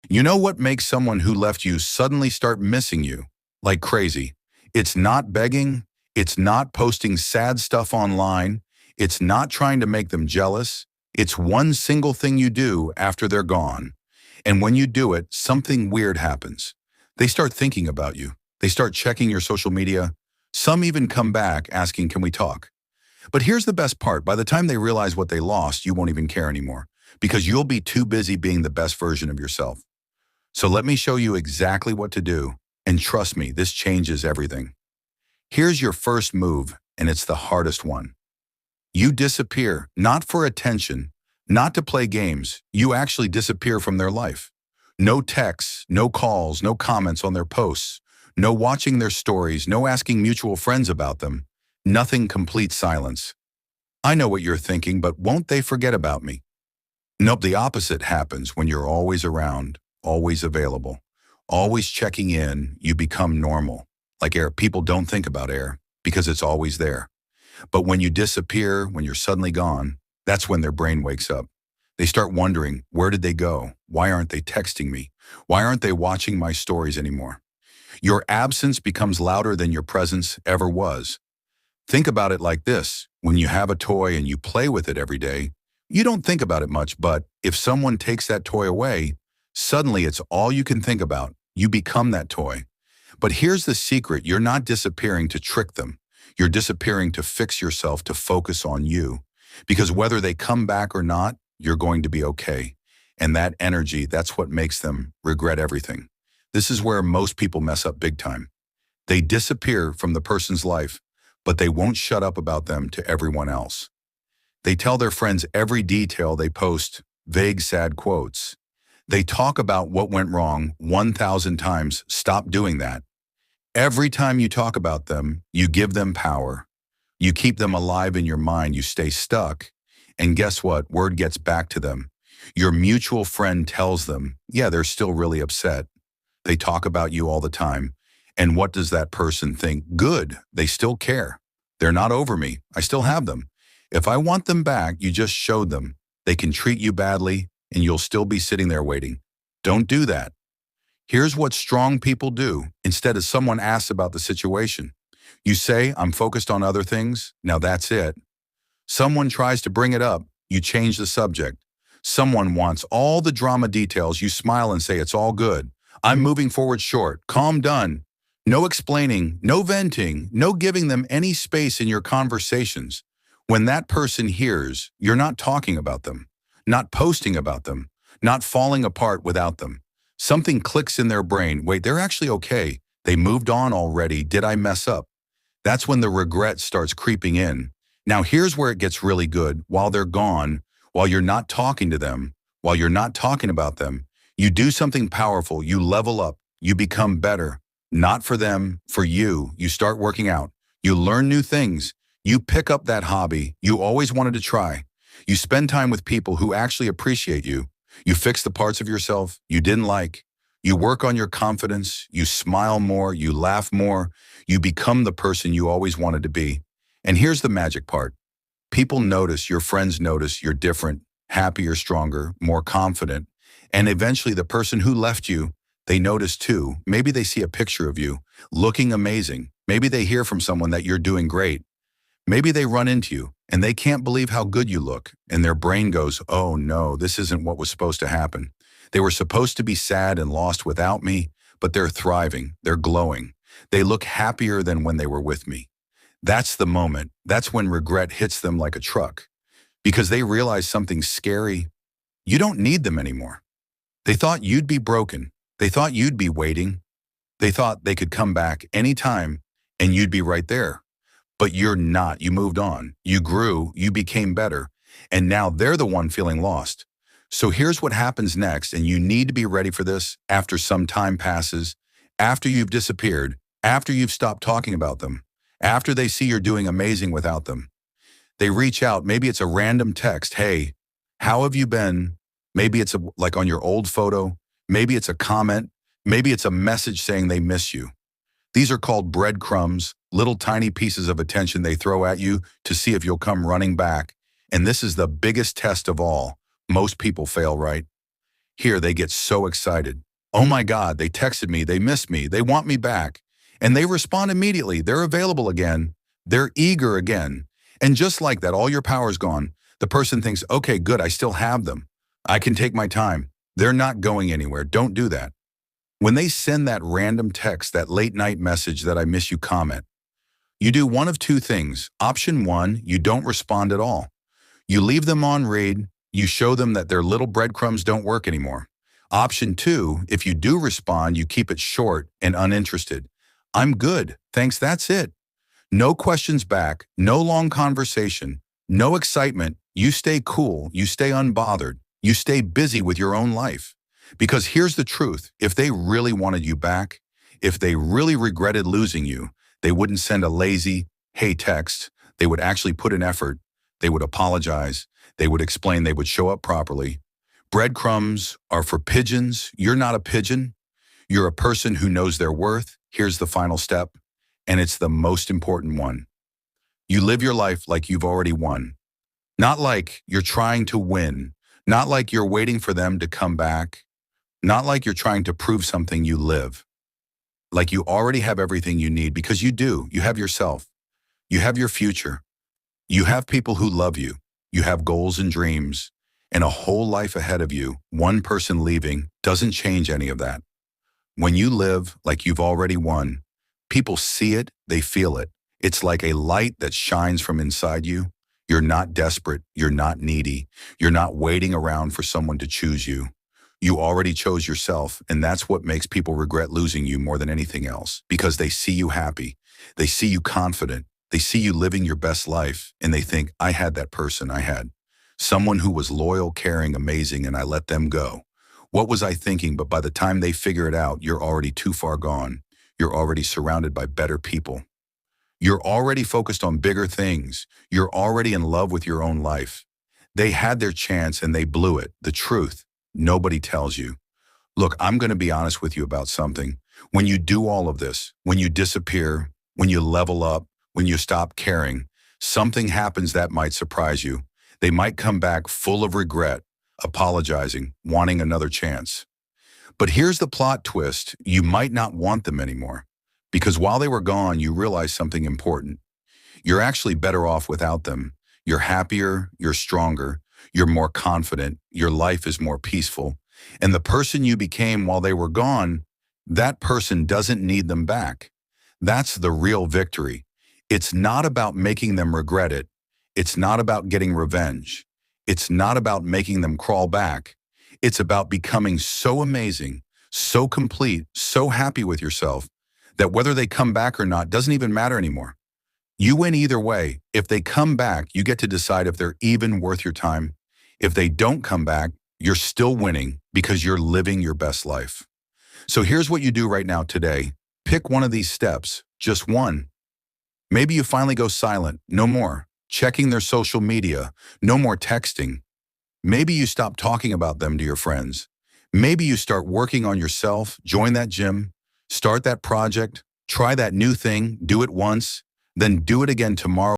You know what makes someone who left you suddenly start missing you like crazy? It's not begging. It's not posting sad stuff online. It's not trying to make them jealous. It's one single thing you do after they're gone. And when you do it, something weird happens. They start thinking about you. They start checking your social media. Some even come back asking, can we talk? But here's the best part. By the time they realize what they lost, you won't even care anymore because you'll be too busy being the best version of yourself. So let me show you exactly what to do. And trust me, this changes everything. Here's your first move, and it's the hardest one. You disappear, not for attention, not to play games. You actually disappear from their life. No texts, no calls, no comments on their posts, no watching their stories, no asking mutual friends about them. Nothing, complete silence. I know what you're thinking, but won't they forget about me? Nope, the opposite happens when you're always around, always available, always checking in. You become normal. Like air, people don't think about air because it's always there. But when you disappear, when you're suddenly gone, that's when their brain wakes up. They start wondering, where did they go? Why aren't they texting me? Why aren't they watching my stories anymore? Your absence becomes louder than your presence ever was. Think about it like this. When you have a toy and you play with it every day, you don't think about it much, but if someone takes that toy away, suddenly it's all you can think about. You become that toy. But here's the secret. You're not disappearing to trick them. You're disappearing to fix yourself, to focus on you. Because whether they come back or not, you're going to be okay. And that energy, that's what makes them regret everything. This is where most people mess up big time. They disappear from the person's life, but they won't shut up about them to everyone else. They tell their friends every detail. They post vague, sad quotes. They talk about what went wrong 1,000 times. Stop doing that. Every time you talk about them, you give them power. You keep them alive in your mind. You stay stuck. And guess what? Word gets back to them. Your mutual friend tells them, yeah, they're still really upset. They talk about you all the time. And what does that person think? Good. They still care. They're not over me. I still have them. If I want them back, you just showed them. They can treat you badly, and you'll still be sitting there waiting. Don't do that. Here's what strong people do. Instead of someone asks about the situation, you say, I'm focused on other things. Now that's it. Someone tries to bring it up. You change the subject. Someone wants all the drama details. You smile and say, it's all good. I'm moving forward short. Calm, done. No explaining, no venting, no giving them any space in your conversations. When that person hears, you're not talking about them, not posting about them, not falling apart without them. Something clicks in their brain. Wait, they're actually okay. They moved on already. Did I mess up? That's when the regret starts creeping in. Now here's where it gets really good. While they're gone, while you're not talking to them, while you're not talking about them, you do something powerful. You level up. You become better. Not for them, for you. You start working out. You learn new things. You pick up that hobby you always wanted to try. You spend time with people who actually appreciate you. You fix the parts of yourself you didn't like. You work on your confidence. You smile more. You laugh more. You become the person you always wanted to be. And here's the magic part. People notice, your friends notice you're different, happier, stronger, more confident. And eventually the person who left you, they notice too. Maybe they see a picture of you looking amazing. Maybe they hear from someone that you're doing great. Maybe they run into you and they can't believe how good you look. And their brain goes, oh no, this isn't what was supposed to happen. They were supposed to be sad and lost without me, but they're thriving. They're glowing. They look happier than when they were with me. That's the moment. That's when regret hits them like a truck because they realize something scary. You don't need them anymore. They thought you'd be broken. They thought you'd be waiting. They thought they could come back anytime and you'd be right there. But you're not. You moved on. You grew. You became better. And now they're the one feeling lost. So here's what happens next, and you need to be ready for this after some time passes, after you've disappeared, after you've stopped talking about them, after they see you're doing amazing without them. They reach out. Maybe it's a random text. Hey, how have you been? Maybe it's like on your old photo. Maybe it's a comment. Maybe it's a message saying they miss you. These are called breadcrumbs, little tiny pieces of attention they throw at you to see if you'll come running back. And this is the biggest test of all. Most people fail, right? Here they get so excited. Oh my God, they texted me, they missed me, they want me back. And they respond immediately. They're available again. They're eager again. And just like that, all your power's gone. The person thinks, okay, good, I still have them. I can take my time. They're not going anywhere. Don't do that. When they send that random text, that late night message, that I miss you comment, you do one of two things. Option one, you don't respond at all. You leave them on read. You show them that their little breadcrumbs don't work anymore. Option two, if you do respond, you keep it short and uninterested. I'm good, thanks, that's it. No questions back, no long conversation, no excitement. You stay cool, you stay unbothered, you stay busy with your own life. Because here's the truth, if they really wanted you back, if they really regretted losing you, they wouldn't send a lazy, hey text. They would actually put in effort. They would apologize. They would explain. They would show up properly. Breadcrumbs are for pigeons. You're not a pigeon. You're a person who knows their worth. Here's the final step, and it's the most important one. You live your life like you've already won. Not like you're trying to win. Not like you're waiting for them to come back. Not like you're trying to prove something. You live like you already have everything you need, because you do. You have yourself. You have your future. You have people who love you. You have goals and dreams and a whole life ahead of you. One person leaving doesn't change any of that. When you live like you've already won, people see it, they feel it. It's like a light that shines from inside you. You're not desperate. You're not needy. You're not waiting around for someone to choose you. You already chose yourself, and that's what makes people regret losing you more than anything else, because they see you happy. They see you confident. They see you living your best life, and they think, I had that person. I had someone who was loyal, caring, amazing, and I let them go. What was I thinking? But by the time they figure it out, you're already too far gone. You're already surrounded by better people. You're already focused on bigger things. You're already in love with your own life. They had their chance and they blew it. The truth, nobody tells you. Look, I'm going to be honest with you about something. When you do all of this, when you disappear, when you level up, when you stop caring, something happens that might surprise you. They might come back full of regret, apologizing, wanting another chance. But here's the plot twist. You might not want them anymore, because while they were gone, you realized something important. You're actually better off without them. You're happier, you're stronger, you're more confident, your life is more peaceful. And the person you became while they were gone, that person doesn't need them back. That's the real victory. It's not about making them regret it. It's not about getting revenge. It's not about making them crawl back. It's about becoming so amazing, so complete, so happy with yourself that whether they come back or not doesn't even matter anymore. You win either way. If they come back, you get to decide if they're even worth your time. If they don't come back, you're still winning because you're living your best life. So here's what you do right now today. Pick one of these steps, just one. Maybe you finally go silent, no more checking their social media, no more texting. Maybe you stop talking about them to your friends. Maybe you start working on yourself, join that gym, start that project, try that new thing, do it once, then do it again tomorrow.